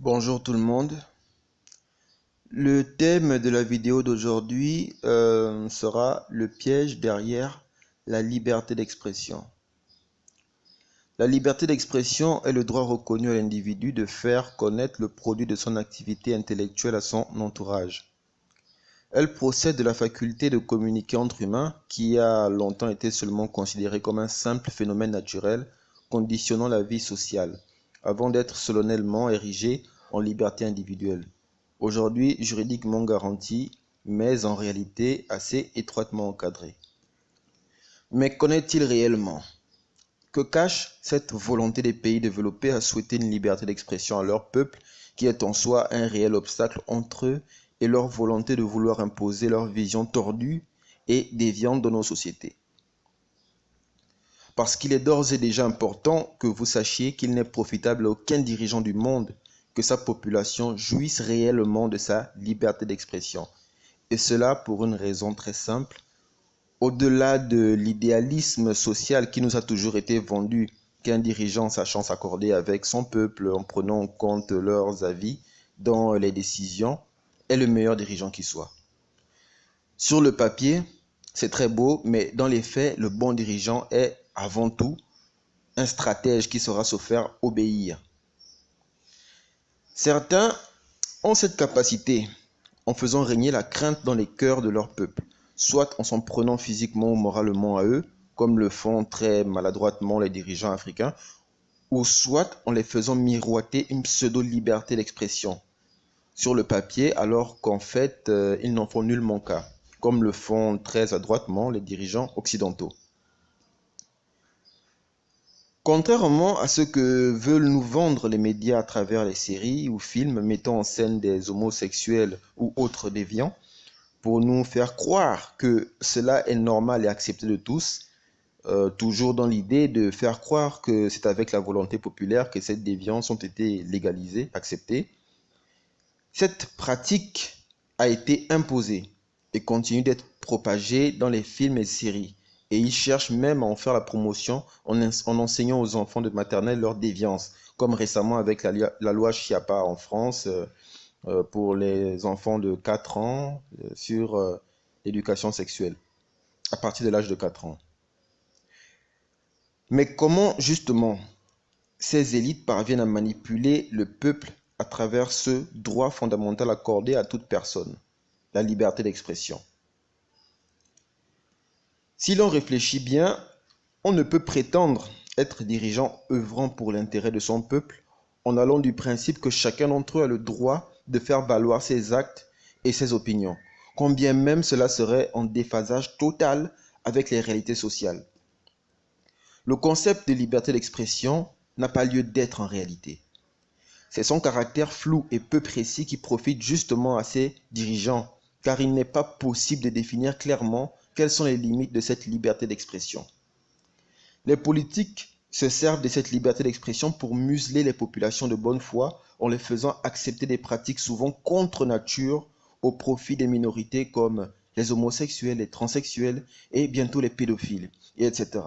Bonjour tout le monde. Le thème de la vidéo d'aujourd'hui sera le piège derrière la liberté d'expression. La liberté d'expression est le droit reconnu à l'individu de faire connaître le produit de son activité intellectuelle à son entourage. Elle procède de la faculté de communiquer entre humains qui a longtemps été seulement considérée comme un simple phénomène naturel conditionnant la vie sociale, avant d'être solennellement érigée en liberté individuelle. Aujourd'hui juridiquement garantie, mais en réalité assez étroitement encadrée. Mais qu'en est-il réellement? Que cache cette volonté des pays développés à souhaiter une liberté d'expression à leur peuple, qui est en soi un réel obstacle entre eux et leur volonté de vouloir imposer leur vision tordue et déviante de nos sociétés? Parce qu'il est d'ores et déjà important que vous sachiez qu'il n'est profitable à aucun dirigeant du monde que sa population jouisse réellement de sa liberté d'expression. Et cela pour une raison très simple. Au-delà de l'idéalisme social qui nous a toujours été vendu, qu'un dirigeant sachant s'accorder avec son peuple en prenant en compte leurs avis dans les décisions est le meilleur dirigeant qui soit. Sur le papier, c'est très beau, mais dans les faits, le bon dirigeant est avant tout un stratège qui saura se faire obéir. Certains ont cette capacité en faisant régner la crainte dans les cœurs de leur peuple, soit en s'en prenant physiquement ou moralement à eux, comme le font très maladroitement les dirigeants africains, ou soit en les faisant miroiter une pseudo-liberté d'expression sur le papier, alors qu'en fait, ils n'en font nullement cas, comme le font très adroitement les dirigeants occidentaux. Contrairement à ce que veulent nous vendre les médias à travers les séries ou films mettant en scène des homosexuels ou autres déviants, pour nous faire croire que cela est normal et accepté de tous, toujours dans l'idée de faire croire que c'est avec la volonté populaire que ces déviances ont été légalisées, acceptées. Cette pratique a été imposée et continue d'être propagée dans les films et séries. Et ils cherchent même à en faire la promotion en enseignant aux enfants de maternelle leur déviance, comme récemment avec la loi Chiappa en France pour les enfants de 4 ans sur l'éducation sexuelle, à partir de l'âge de 4 ans. Mais comment justement ces élites parviennent à manipuler le peuple à travers ce droit fondamental accordé à toute personne, la liberté d'expression? Si l'on réfléchit bien, on ne peut prétendre être dirigeant œuvrant pour l'intérêt de son peuple en allant du principe que chacun d'entre eux a le droit de faire valoir ses actes et ses opinions, combien même cela serait en déphasage total avec les réalités sociales. Le concept de liberté d'expression n'a pas lieu d'être en réalité. C'est son caractère flou et peu précis qui profite justement à ces dirigeants, car il n'est pas possible de définir clairement quelles sont les limites de cette liberté d'expression. Les politiques se servent de cette liberté d'expression pour museler les populations de bonne foi en les faisant accepter des pratiques souvent contre nature au profit des minorités comme les homosexuels, les transsexuels et bientôt les pédophiles, etc.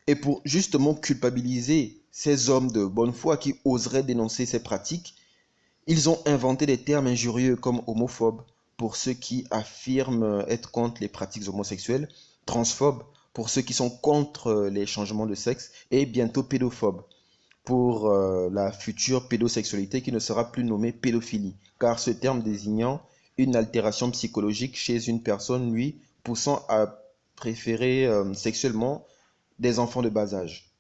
Et pour justement culpabiliser ces hommes de bonne foi qui oseraient dénoncer ces pratiques, ils ont inventé des termes injurieux comme homophobe pour ceux qui affirment être contre les pratiques homosexuelles, transphobe pour ceux qui sont contre les changements de sexe et bientôt pédophobe pour la future pédosexualité qui ne sera plus nommée pédophilie, car ce terme désignant une altération psychologique chez une personne lui poussant à préférer sexuellement des enfants de bas âge.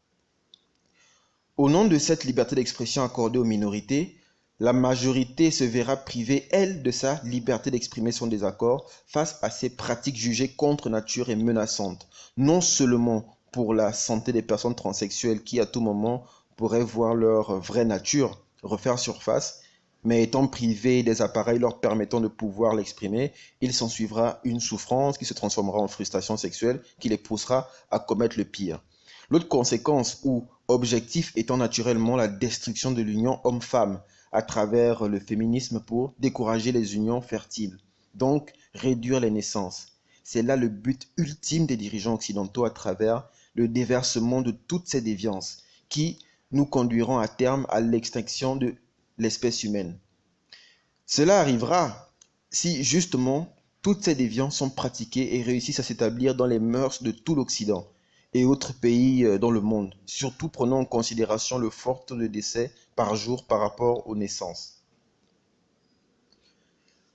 Au nom de cette liberté d'expression accordée aux minorités, la majorité se verra privée, elle, de sa liberté d'exprimer son désaccord face à ces pratiques jugées contre nature et menaçantes, non seulement pour la santé des personnes transsexuelles qui à tout moment pourraient voir leur vraie nature refaire surface, mais étant privés des appareils leur permettant de pouvoir l'exprimer, il s'ensuivra une souffrance qui se transformera en frustration sexuelle qui les poussera à commettre le pire. L'autre conséquence ou objectif étant naturellement la destruction de l'union homme-femme à travers le féminisme pour décourager les unions fertiles, donc réduire les naissances. C'est là le but ultime des dirigeants occidentaux à travers le déversement de toutes ces déviances qui nous conduiront à terme à l'extinction de l'espèce humaine. Cela arrivera si justement toutes ces déviances sont pratiquées et réussissent à s'établir dans les mœurs de tout l'Occident et autres pays dans le monde, surtout prenant en considération le fort taux de décès par jour par rapport aux naissances.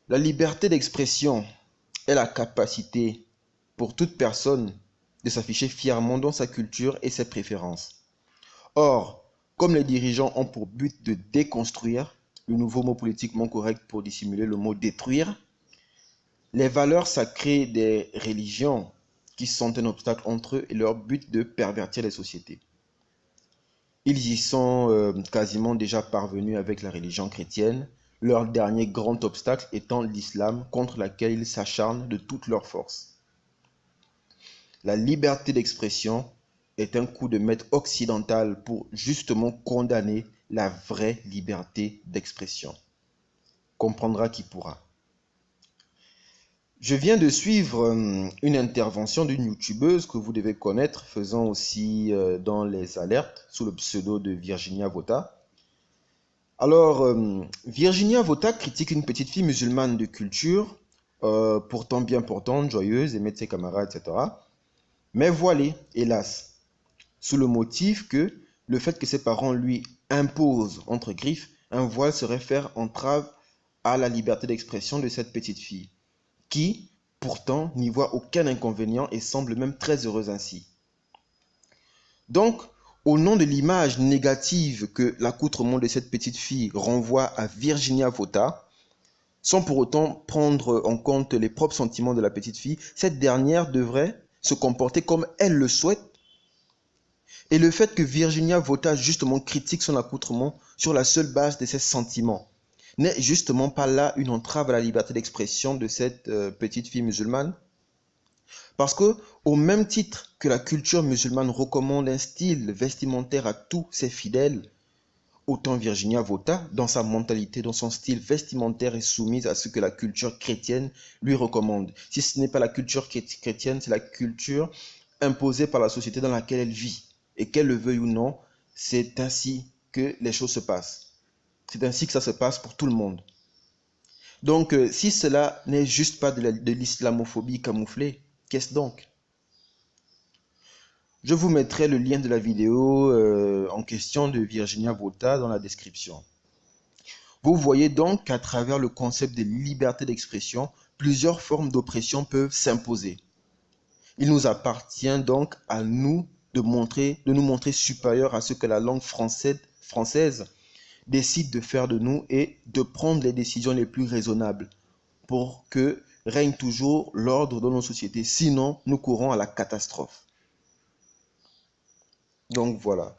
La liberté d'expression est la capacité pour toute personne de s'afficher fièrement dans sa culture et ses préférences. Or, comme les dirigeants ont pour but de déconstruire, le nouveau mot politiquement correct pour dissimuler le mot détruire, les valeurs sacrées des religions qui sont un obstacle entre eux et leur but de pervertir les sociétés. Ils y sont quasiment déjà parvenus avec la religion chrétienne, leur dernier grand obstacle étant l'islam contre laquelle ils s'acharnent de toute leur force. La liberté d'expression est un coup de maître occidental pour justement condamner la vraie liberté d'expression. Comprendra qui pourra. Je viens de suivre une intervention d'une youtubeuse que vous devez connaître, faisant aussi dans les alertes sous le pseudo de Virginia Vota. Alors, Virginia Vota critique une petite fille musulmane de culture, pourtant bien portante, joyeuse, aimée de ses camarades, etc. Mais voilée, hélas, sous le motif que le fait que ses parents lui imposent, entre griffes, un voile serait faire entrave à la liberté d'expression de cette petite fille, qui, pourtant, n'y voit aucun inconvénient et semble même très heureuse ainsi. Donc, au nom de l'image négative que l'accoutrement de cette petite fille renvoie à Virginia Vota, sans pour autant prendre en compte les propres sentiments de la petite fille, cette dernière devrait se comporter comme elle le souhaite. Et le fait que Virginia Vota justement critique son accoutrement sur la seule base de ses sentiments n'est justement pas là une entrave à la liberté d'expression de cette petite fille musulmane? Parce que, au même titre que la culture musulmane recommande un style vestimentaire à tous ses fidèles, autant Virginia Vota, dans sa mentalité, dans son style vestimentaire, est soumise à ce que la culture chrétienne lui recommande. Si ce n'est pas la culture chrétienne, c'est la culture imposée par la société dans laquelle elle vit. Et qu'elle le veuille ou non, c'est ainsi que les choses se passent. C'est ainsi que ça se passe pour tout le monde. Donc, si cela n'est juste pas de l'islamophobie camouflée, qu'est-ce donc? Je vous mettrai le lien de la vidéo en question de Virginia Vota dans la description. Vous voyez donc qu'à travers le concept de liberté d'expression, plusieurs formes d'oppression peuvent s'imposer. Il nous appartient donc à nous de nous montrer supérieurs à ce que la langue française décide de faire de nous et de prendre les décisions les plus raisonnables pour que règne toujours l'ordre dans nos sociétés. Sinon, nous courons à la catastrophe. Donc voilà.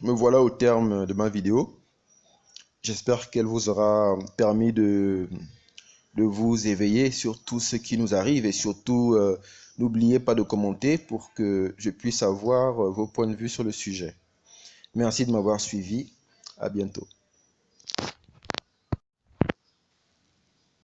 Me voilà au terme de ma vidéo. J'espère qu'elle vous aura permis de vous éveiller sur tout ce qui nous arrive et surtout, n'oubliez pas de commenter pour que je puisse avoir vos points de vue sur le sujet. Merci de m'avoir suivi. À bientôt.